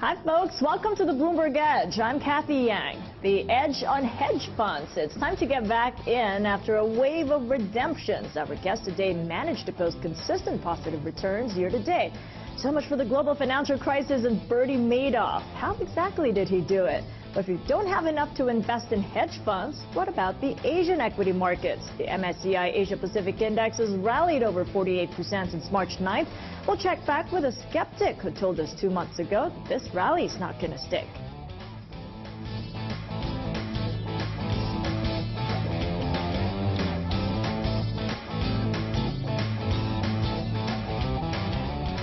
Hi folks, welcome to the Bloomberg Edge. I'm Kathy Yang. The edge on hedge funds. It's time to get back in after a wave of redemptions. Our guest today managed to post consistent positive returns year to date. So much for the global financial crisis and Bernie Madoff. How exactly did he do it? But if you don't have enough to invest in hedge funds, what about the Asian equity markets? The MSCI Asia Pacific Index has rallied over 48% since March 9th. We'll check back with a skeptic who told us 2 months ago this rally's not going to stick.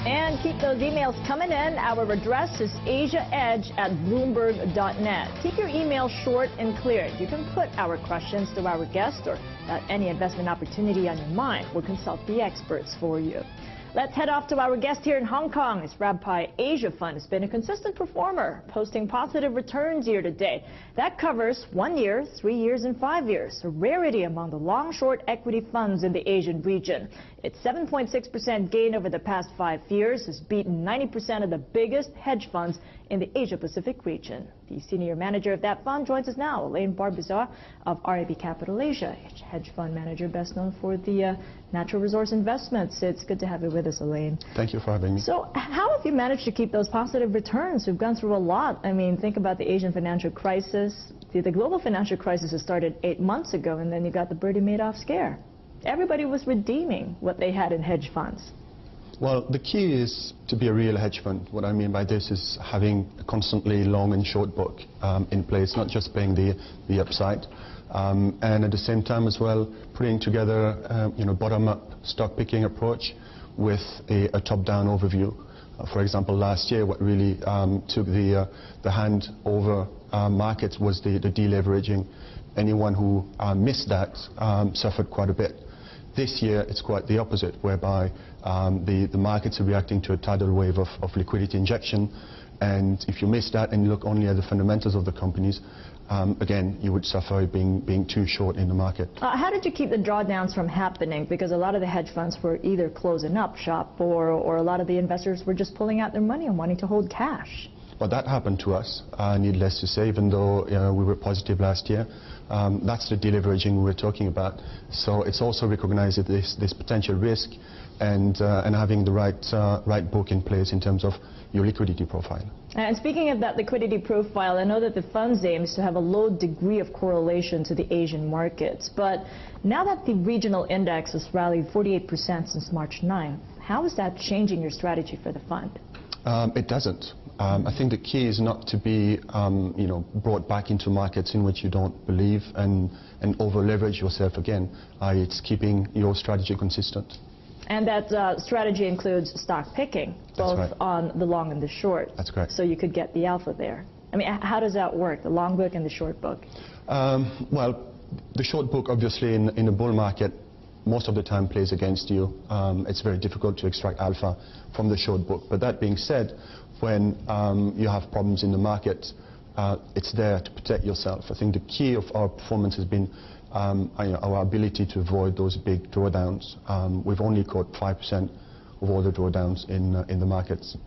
And keep those emails coming in. Our address is asiaedge@bloomberg.net. Keep your email short and clear. You can put our questions to our guest or any investment opportunity on your mind. We'll consult the experts for you. Let's head off to our guest here in Hong Kong. This Rabpai Asia Fund has been a consistent performer, posting positive returns year to date. That covers 1 year, 3 years, and 5 years, a rarity among the long-short equity funds in the Asian region. Its 7.6% gain over the past 5 years has beaten 90% of the biggest hedge funds in the Asia-Pacific region. The senior manager of that fund joins us now, Elaine Barbizar of RAB Capital Asia, hedge fund manager best known for the natural resource investments. It's good to have you with us, Elaine. Thank you for having me. So how have you managed to keep those positive returns? We've gone through a lot. I mean, think about the Asian financial crisis. The global financial crisis has started 8 months ago, and then you got the Bernie Madoff scare. Everybody was redeeming what they had in hedge funds. Well, the key is to be a real hedge fund. What I mean by this is having a constantly long and short book in place, not just playing the upside. And at the same time as well, putting together bottom-up stock picking approach with a top-down overview. For example, last year, what really took the hand over markets was the deleveraging. Anyone who missed that suffered quite a bit. This year, it's quite the opposite, whereby the markets are reacting to a tidal wave of liquidity injection. And if you miss that and you look only at the fundamentals of the companies, again, you would suffer being too short in the market. How did you keep the drawdowns from happening? Because a lot of the hedge funds were either closing up shop or a lot of the investors were just pulling out their money and wanting to hold cash. Well, that happened to us, needless to say, even though we were positive last year. That's the deleveraging we were talking about. So it's also recognizing this potential risk and having the right book in place in terms of your liquidity profile. And speaking of that liquidity profile, I know that the fund's aim is to have a low degree of correlation to the Asian markets. But now that the regional index has rallied 48% since March 9th, how is that changing your strategy for the fund? It doesn't. I think the key is not to be brought back into markets in which you don't believe and over-leverage yourself again. It's keeping your strategy consistent. And that strategy includes stock picking, both right. on the long and the short. That's correct. So you could get the alpha there. I mean, how does that work, the long book and the short book? Well, the short book, obviously, in the bull market, most of the time plays against you. It's very difficult to extract alpha from the short book. But that being said, when you have problems in the market, it's there to protect yourself. I think the key of our performance has been our ability to avoid those big drawdowns. We've only caught 5% of all the drawdowns in the markets.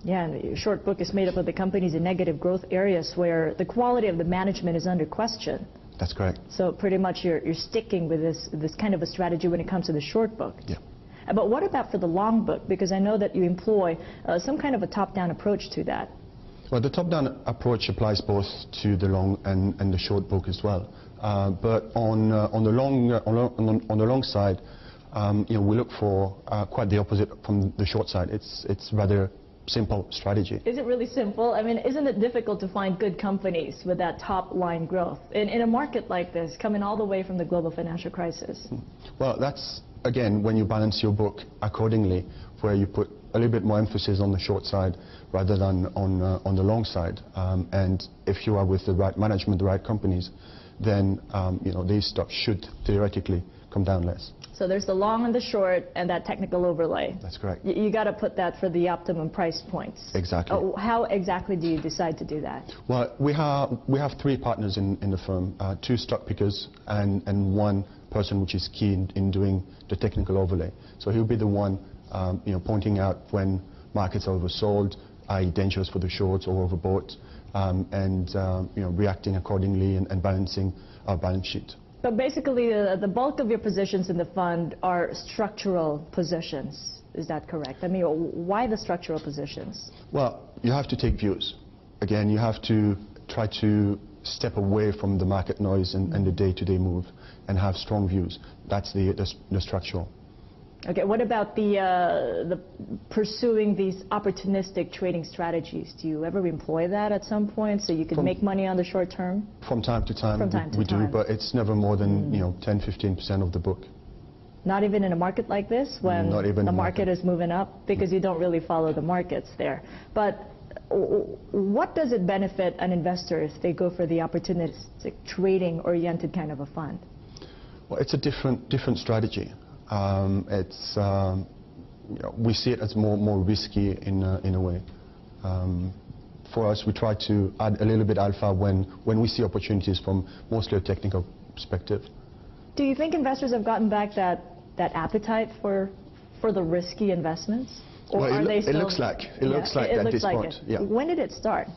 Yeah, and the short book is made up of the companies in negative growth areas where the quality of the management is under question. That's correct. So pretty much you're sticking with this kind of a strategy when it comes to the short book. Yeah. But what about for the long book? Because I know that you employ some kind of a top-down approach to that. Well, the top-down approach applies both to the long and the short book as well. But on the long side, we look for quite the opposite from the short side. It's rather simple strategy. Is it really simple? I mean, isn't it difficult to find good companies with that top-line growth in a market like this, coming all the way from the global financial crisis? Well, that's, again, when you balance your book accordingly, where you put a little bit more emphasis on the short side rather than on the long side. And if you are with the right management, the right companies, then these stocks should theoretically come down less. So there's the long and the short and that technical overlay. That's correct. You got to put that for the optimum price points. Exactly. How exactly do you decide to do that? Well, we have 3 partners in the firm, 2 stock pickers and 1 person which is key in doing the technical overlay. So he'll be the one pointing out when markets are oversold i.e. dangerous for the shorts or overbought, and reacting accordingly and balancing our balance sheet. But basically, the bulk of your positions in the fund are structural positions. Is that correct? I mean, why the structural positions? Well, you have to take views. Again, you have to try to step away from the market noise and the day-to-day move and have strong views. That's the structural. Okay, what about the pursuing these opportunistic trading strategies? Do you ever employ that at some point so you can make money on the short term? From time to time, we do, but it's never more than 10–15% of the book. Not even in a market like this when the market is moving up, because you don't really follow the markets there. But what does it benefit an investor if they go for the opportunistic trading-oriented kind of a fund? Well, it's a different strategy. We see it as more risky in a way. For us, we try to add a little bit alpha when we see opportunities from mostly a technical perspective. Do you think investors have gotten back that appetite for the risky investments? Or well, are they still, it looks like at this point. Yeah. When did it start?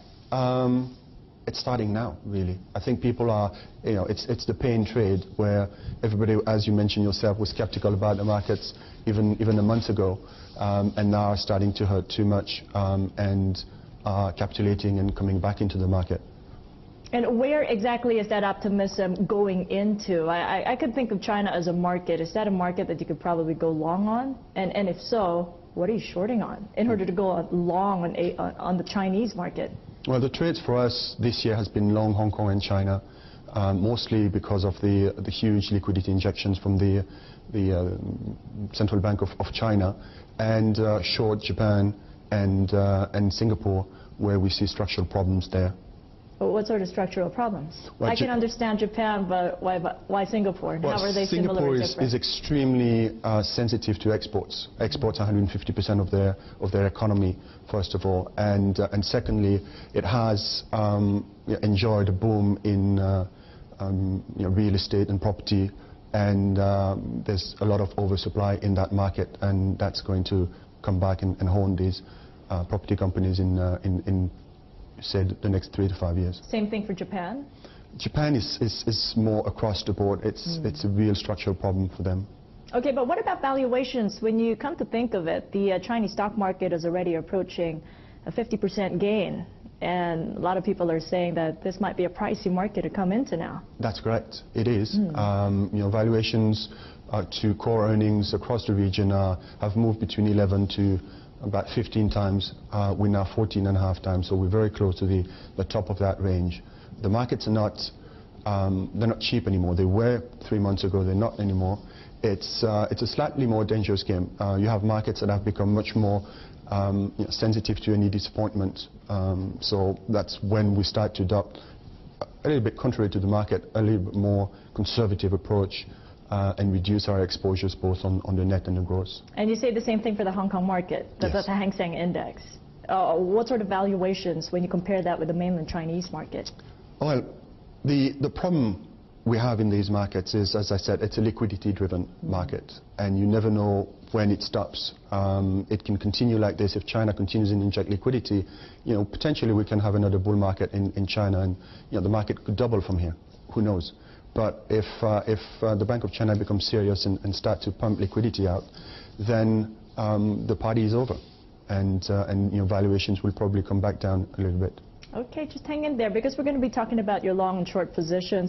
It's starting now, really. I think people are, it's the pain trade where everybody, as you mentioned yourself, was skeptical about the markets even a month ago, and now are starting to hurt too much and are capitulating and coming back into the market. And where exactly is that optimism going into? I could think of China as a market. Is that a market that you could probably go long on? And if so, what are you shorting on in order to go long on the Chinese market? Well, the trades for us this year has been long Hong Kong and China, mostly because of the huge liquidity injections from the Central Bank of China, and short Japan and Singapore, where we see structural problems there. But what sort of structural problems? Well, I can understand Japan, but why Singapore? And how are they similar or different? Singapore is extremely sensitive to exports. Exports are 150% of their economy, first of all, and secondly, it has enjoyed a boom in real estate and property, and there's a lot of oversupply in that market, and that's going to come back and haunt these property companies in said the next 3 to 5 years. Same thing for Japan? Japan is more across the board. It's a real structural problem for them. Okay, but what about valuations? When you come to think of it, the Chinese stock market is already approaching a 50% gain, and a lot of people are saying that this might be a pricey market to come into now. That's correct. It is. Valuations to core earnings across the region have moved between 11 to about 15 times. We're now 14.5 times, so we're very close to the top of that range. The markets are not, they're not cheap anymore. They were 3 months ago, they're not anymore. It's a slightly more dangerous game. You have markets that have become much more sensitive to any disappointment. So that's when we start to adopt, a little bit contrary to the market, a little bit more conservative approach and reduce our exposures both on the net and the gross. And you say the same thing for the Hong Kong market, the Hang Seng Index. What sort of valuations when you compare that with the mainland Chinese market? Well, the problem we have in these markets is, as I said, it's a liquidity-driven market, and you never know when it stops. It can continue like this. If China continues to inject liquidity, potentially we can have another bull market in China, and the market could double from here. Who knows? But if the Bank of China becomes serious and start to pump liquidity out, then the party is over, and valuations will probably come back down a little bit. Okay, just hang in there, because we're going to be talking about your long and short positions.